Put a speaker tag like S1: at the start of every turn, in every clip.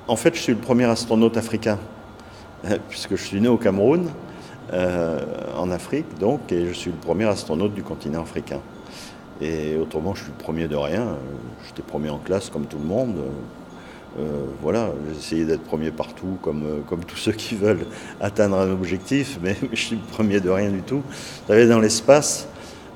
S1: En fait, je suis le premier astronaute africain, puisque je suis né au Cameroun, en Afrique, donc, et je suis le premier astronaute du continent africain. Et autrement, je suis le premier de rien. J'étais premier en classe comme tout le monde. Voilà, j'ai essayé d'être premier partout, comme tous ceux qui veulent atteindre un objectif, mais je suis le premier de rien du tout. Vous savez, dans l'espace,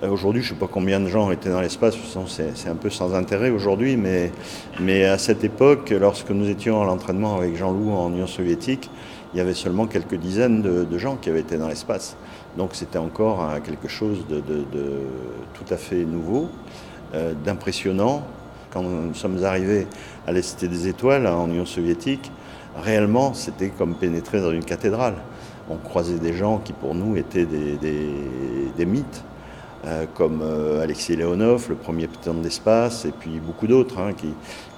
S1: aujourd'hui, je ne sais pas combien de gens étaient dans l'espace, de toute façon, c'est un peu sans intérêt aujourd'hui, mais à cette époque, lorsque nous étions à l'entraînement avec Jean-Loup en Union soviétique, il y avait seulement quelques dizaines de gens qui avaient été dans l'espace. Donc c'était encore quelque chose de tout à fait nouveau, d'impressionnant. Quand nous sommes arrivés à la Cité des Étoiles, en Union soviétique, réellement, c'était comme pénétrer dans une cathédrale. On croisait des gens qui, pour nous, étaient des mythes, comme Alexei Leonov, le premier pilote de l'espace, et puis beaucoup d'autres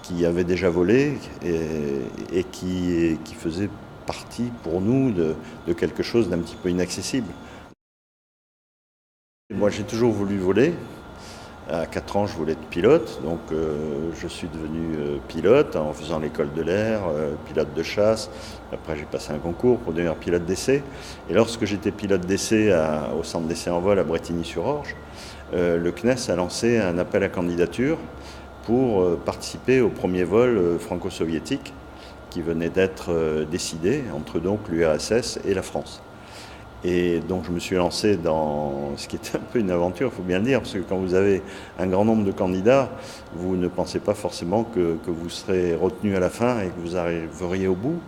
S1: qui avaient déjà volé et qui faisaient partie, pour nous, de quelque chose d'un petit peu inaccessible. Moi, j'ai toujours voulu voler. À 4 ans, je voulais être pilote, donc je suis devenu pilote en faisant l'école de l'air, pilote de chasse. Après, j'ai passé un concours pour devenir pilote d'essai. Et lorsque j'étais pilote d'essai au centre d'essai en vol à Brétigny-sur-Orge, le CNES a lancé un appel à candidature pour participer au premier vol franco-soviétique qui venait d'être décidé entre donc l'URSS et la France. Et donc je me suis lancé dans ce qui était un peu une aventure, il faut bien le dire, parce que quand vous avez un grand nombre de candidats, vous ne pensez pas forcément que vous serez retenu à la fin et que vous arriveriez au bout.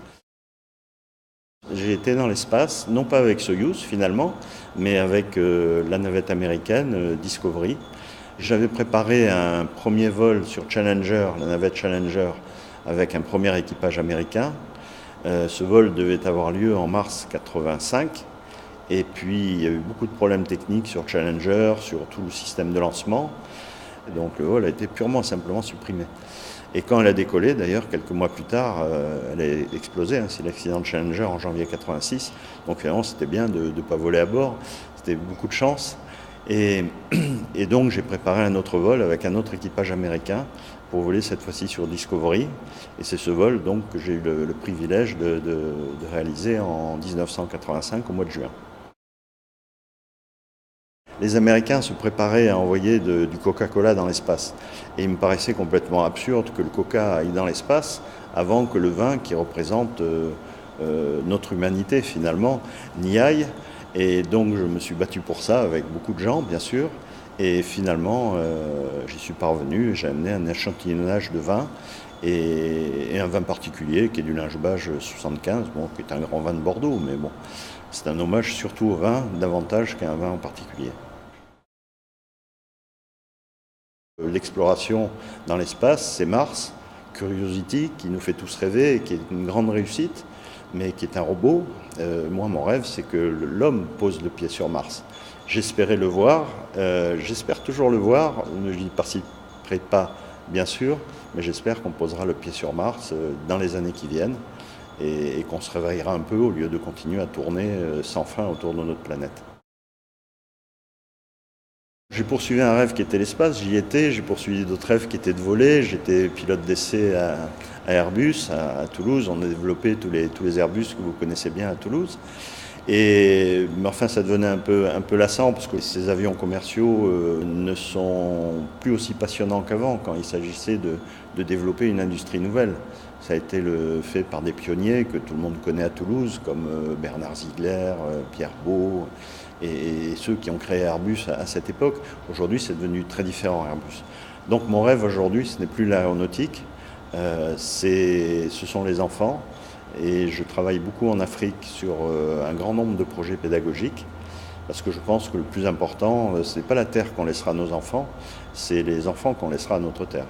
S1: J'ai été dans l'espace, non pas avec Soyuz finalement, mais avec la navette américaine Discovery. J'avais préparé un premier vol sur Challenger, la navette Challenger, avec un premier équipage américain. Ce vol devait avoir lieu en mars 85. Et puis, il y a eu beaucoup de problèmes techniques sur Challenger, sur tout le système de lancement. Et donc, le vol a été purement, simplement supprimé. Et quand elle a décollé, d'ailleurs, quelques mois plus tard, elle a explosé. C'est l'accident de Challenger en janvier 86. Donc, finalement, c'était bien de ne pas voler à bord. C'était beaucoup de chance. Et donc, j'ai préparé un autre vol avec un autre équipage américain pour voler cette fois-ci sur Discovery. Et c'est ce vol donc, que j'ai eu le privilège de réaliser en 1985, au mois de juin. Les Américains se préparaient à envoyer du Coca-Cola dans l'espace. Et il me paraissait complètement absurde que le Coca aille dans l'espace avant que le vin, qui représente notre humanité finalement, n'y aille. Et donc je me suis battu pour ça avec beaucoup de gens, bien sûr. Et finalement, j'y suis parvenu. J'ai amené un échantillonnage de vin et un vin particulier qui est du Lingebage 75, bon, qui est un grand vin de Bordeaux, mais bon, c'est un hommage surtout au vin, davantage qu'à un vin en particulier. L'exploration dans l'espace, c'est Mars, Curiosity, qui nous fait tous rêver et qui est une grande réussite, mais qui est un robot. Moi, mon rêve, c'est que l'homme pose le pied sur Mars. J'espérais le voir, j'espère toujours le voir, je n'y participerai pas, bien sûr, mais j'espère qu'on posera le pied sur Mars dans les années qui viennent et qu'on se réveillera un peu au lieu de continuer à tourner sans fin autour de notre planète. J'ai poursuivi un rêve qui était l'espace, j'y étais, j'ai poursuivi d'autres rêves qui étaient de voler, j'étais pilote d'essai à Airbus, à Toulouse, on a développé tous les Airbus que vous connaissez bien à Toulouse. Mais enfin, ça devenait un peu lassant parce que ces avions commerciaux ne sont plus aussi passionnants qu'avant quand il s'agissait de développer une industrie nouvelle. Ça a été fait par des pionniers que tout le monde connaît à Toulouse, comme Bernard Ziegler, Pierre Beau, et ceux qui ont créé Airbus à cette époque. Aujourd'hui, c'est devenu très différent, Airbus. Donc mon rêve aujourd'hui, ce n'est plus l'aéronautique, ce sont les enfants. Et je travaille beaucoup en Afrique sur un grand nombre de projets pédagogiques, parce que je pense que le plus important, ce n'est pas la terre qu'on laissera à nos enfants, c'est les enfants qu'on laissera à notre terre.